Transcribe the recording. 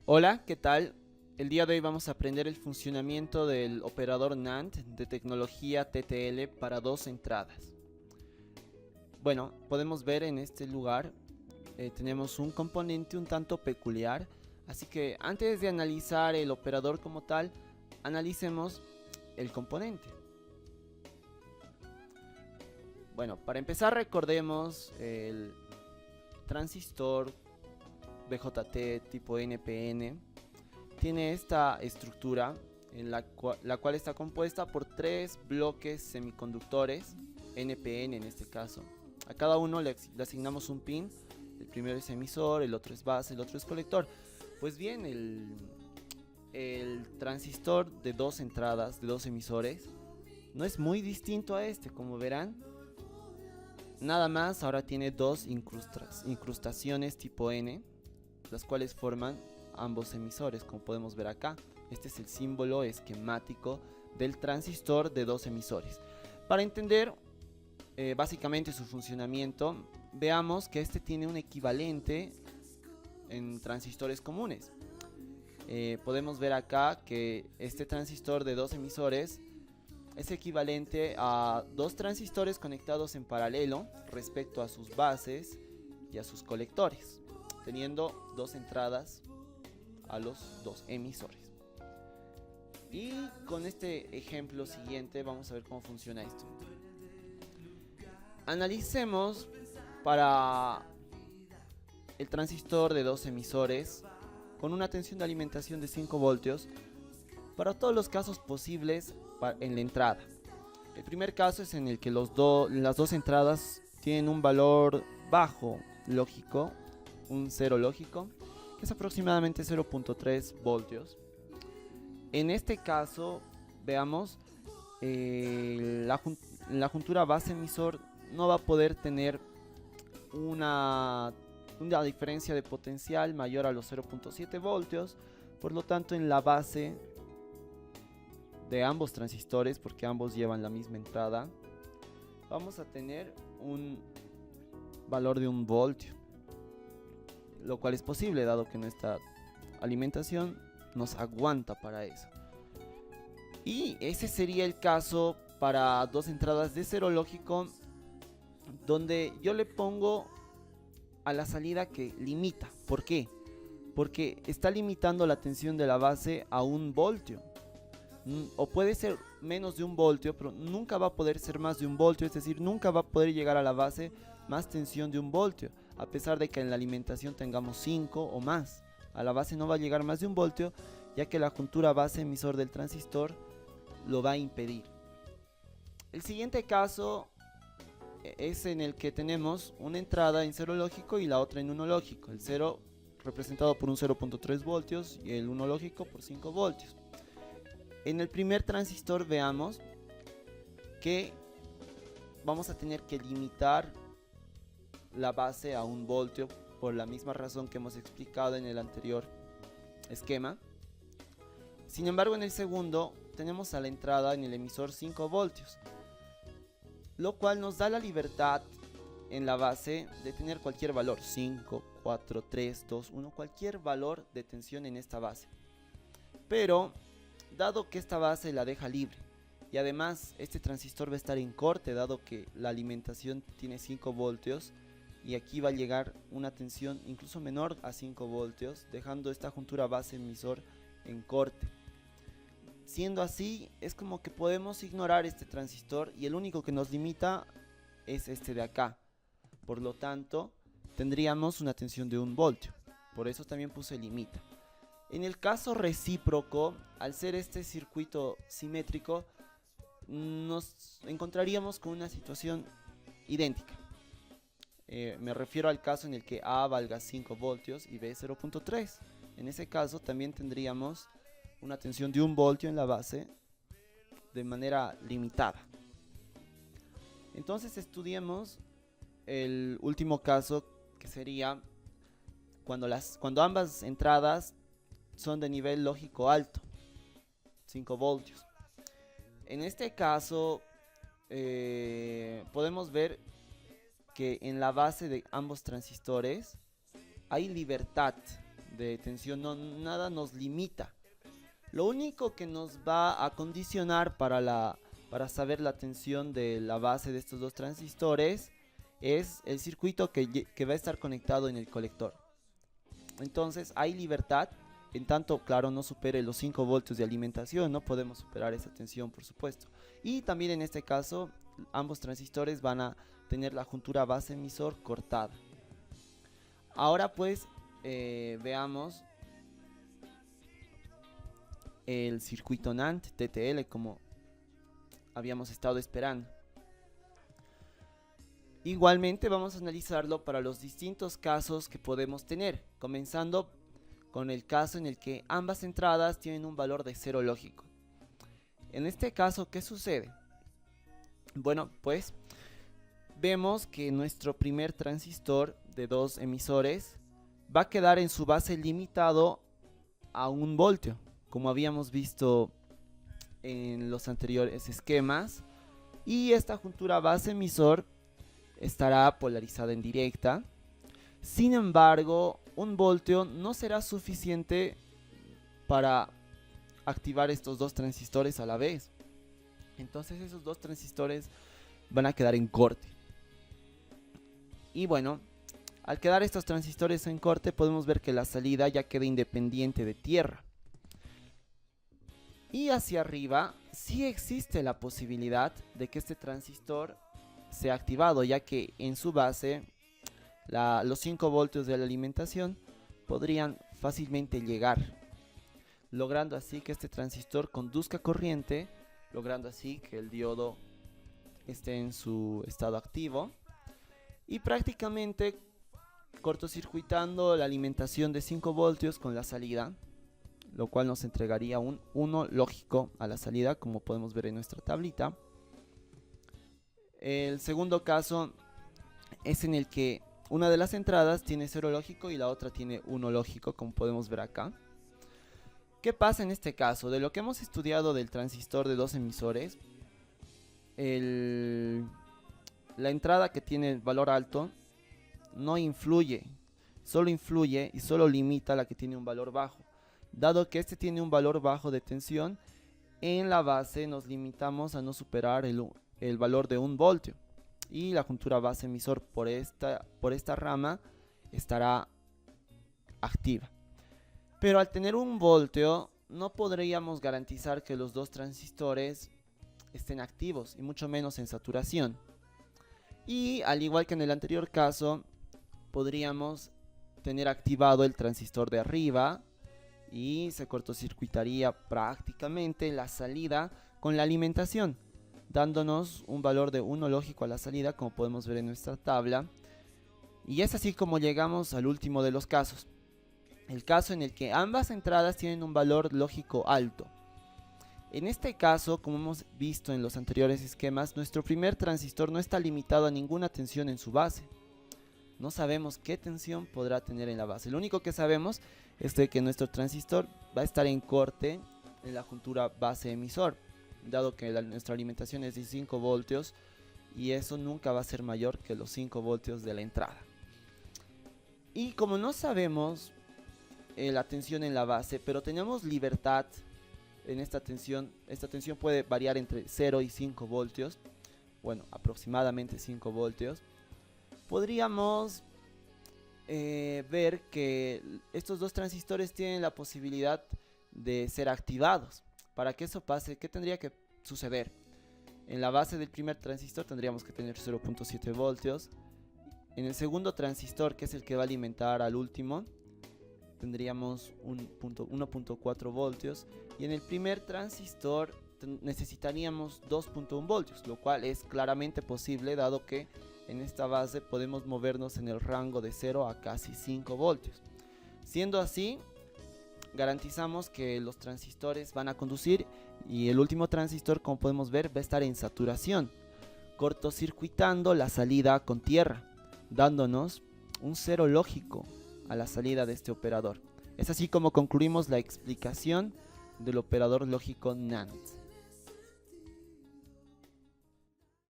Hola, ¿qué tal? El día de hoy vamos a aprender el funcionamiento del operador NAND de tecnología TTL para dos entradas. Bueno, podemos ver en este lugar tenemos un componente un tanto peculiar, así que antes de analizar el operador como tal, analicemos el componente. Bueno, para empezar recordemos el transistor BJT tipo NPN. Tiene esta estructura en la cual está compuesta por tres bloques semiconductores, NPN en este caso. A cada uno le asignamos un pin. El primero es emisor, el otro es base, el otro es colector. Pues bien, el transistor de dos entradas, de dos emisores, no es muy distinto a este, como verán. Nada más, ahora tiene dos incrustaciones tipo N, las cuales forman ambos emisores, como podemos ver acá. Este es el símbolo esquemático del transistor de dos emisores. Para entender básicamente su funcionamiento, veamos que este tiene un equivalente en transistores comunes. Podemos ver acá que este transistor de dos emisores es equivalente a dos transistores conectados en paralelo respecto a sus bases y a sus colectores, teniendo dos entradas a los dos emisores. Y con este ejemplo siguiente vamos a ver cómo funciona esto. Analicemos para el transistor de dos emisores con una tensión de alimentación de 5 voltios para todos los casos posibles en la entrada. El primer caso es en el que las dos entradas tienen un valor bajo lógico, un cero lógico, que es aproximadamente 0.3 voltios. En este caso, veamos, la juntura base emisor no va a poder tener una diferencia de potencial mayor a los 0.7 voltios. Por lo tanto, en la base de ambos transistores, porque ambos llevan la misma entrada, vamos a tener un valor de 1 voltio, lo cual es posible dado que nuestra alimentación nos aguanta para eso. Y ese sería el caso para dos entradas de cero lógico, donde yo le pongo a la salida que limita. ¿Por qué? Porque está limitando la tensión de la base a 1 voltio. O puede ser menos de 1 voltio, pero nunca va a poder ser más de 1 voltio, es decir, nunca va a poder llegar a la base más tensión de 1 voltio, a pesar de que en la alimentación tengamos 5 o más. A la base no va a llegar más de 1 voltio, ya que la juntura base emisor del transistor lo va a impedir. El siguiente caso es en el que tenemos una entrada en cero lógico y la otra en 1 lógico. El 0 representado por un 0.3 voltios y el 1 lógico por 5 voltios. En el primer transistor veamos que vamos a tener que limitar la base a 1 voltio por la misma razón que hemos explicado en el anterior esquema. Sin embargo, en el segundo tenemos a la entrada en el emisor 5 voltios, lo cual nos da la libertad en la base de tener cualquier valor, 5, 4, 3, 2, 1, cualquier valor de tensión en esta base. Pero dado que esta base la deja libre y además este transistor va a estar en corte, dado que la alimentación tiene 5 voltios y aquí va a llegar una tensión incluso menor a 5 voltios, dejando esta juntura base emisor en corte. Siendo así, es como que podemos ignorar este transistor y el único que nos limita es este de acá. Por lo tanto, tendríamos una tensión de 1 voltio. Por eso también puse limita. En el caso recíproco, al ser este circuito simétrico, nos encontraríamos con una situación idéntica. Me refiero al caso en el que A valga 5 voltios y B 0.3. En ese caso también tendríamos una tensión de 1 voltio en la base de manera limitada. Entonces estudiemos el último caso, que sería cuando ambas entradas son de nivel lógico alto, 5 voltios. En este caso podemos ver que en la base de ambos transistores hay libertad. de tensión, nada nos limita. Lo único que nos va a condicionar para saber la tensión de la base de estos dos transistores es el circuito que va a estar conectado en el colector. Entonces hay libertad, en tanto, claro, no supere los 5 voltios de alimentación, no podemos superar esa tensión, por supuesto. Y también en este caso, ambos transistores van a tener la juntura base emisor cortada. Ahora pues veamos el circuito NAND TTL como habíamos estado esperando. Igualmente vamos a analizarlo para los distintos casos que podemos tener, comenzando con el caso en el que ambas entradas tienen un valor de 0 lógico. En este caso, ¿qué sucede? Bueno, pues vemos que nuestro primer transistor de 2 emisores va a quedar en su base limitado a 1 voltio, como habíamos visto en los anteriores esquemas, y esta juntura base emisor estará polarizada en directa. Sin embargo, 1 voltio no será suficiente para activar estos dos transistores a la vez. Entonces esos dos transistores van a quedar en corte. Y bueno, al quedar estos transistores en corte, podemos ver que la salida ya queda independiente de tierra. Y hacia arriba sí existe la posibilidad de que este transistor sea activado, ya que en su base los 5 voltios de la alimentación podrían fácilmente llegar, logrando así que este transistor conduzca corriente, logrando así que el diodo esté en su estado activo y prácticamente cortocircuitando la alimentación de 5 voltios con la salida, lo cual nos entregaría un 1 lógico a la salida, como podemos ver en nuestra tablita. El segundo caso es en el que una de las entradas tiene 0 lógico y la otra tiene 1 lógico, como podemos ver acá. ¿Qué pasa en este caso? De lo que hemos estudiado del transistor de 2 emisores, la entrada que tiene valor alto no influye, solo influye y solo limita la que tiene un valor bajo. Dado que este tiene un valor bajo de tensión, en la base nos limitamos a no superar el valor de 1 voltio. Y la juntura base emisor por esta rama estará activa. Pero al tener 1 voltio no podríamos garantizar que los dos transistores estén activos y mucho menos en saturación. Y al igual que en el anterior caso, podríamos tener activado el transistor de arriba y se cortocircuitaría prácticamente la salida con la alimentación, dándonos un valor de 1 lógico a la salida, como podemos ver en nuestra tabla. Y es así como llegamos al último de los casos, el caso en el que ambas entradas tienen un valor lógico alto. En este caso, como hemos visto en los anteriores esquemas, nuestro primer transistor no está limitado a ninguna tensión en su base. No sabemos qué tensión podrá tener en la base. Lo único que sabemos es que nuestro transistor va a estar en corte en la juntura base emisor, dado que nuestra alimentación es de 5 voltios y eso nunca va a ser mayor que los 5 voltios de la entrada. Y como no sabemos la tensión en la base, pero tenemos libertad en esta tensión puede variar entre 0 y 5 voltios, bueno, aproximadamente 5 voltios, podríamos ver que estos dos transistores tienen la posibilidad de ser activados. Para que eso pase, ¿qué tendría que suceder? En la base del primer transistor tendríamos que tener 0.7 voltios. En el segundo transistor, que es el que va a alimentar al último, tendríamos 1.4 voltios. Y en el primer transistor necesitaríamos 2.1 voltios, lo cual es claramente posible, dado que en esta base podemos movernos en el rango de 0 a casi 5 voltios. Siendo así, garantizamos que los transistores van a conducir y el último transistor, como podemos ver, va a estar en saturación, cortocircuitando la salida con tierra, dándonos un 0 lógico a la salida de este operador. Es así como concluimos la explicación del operador lógico NAND.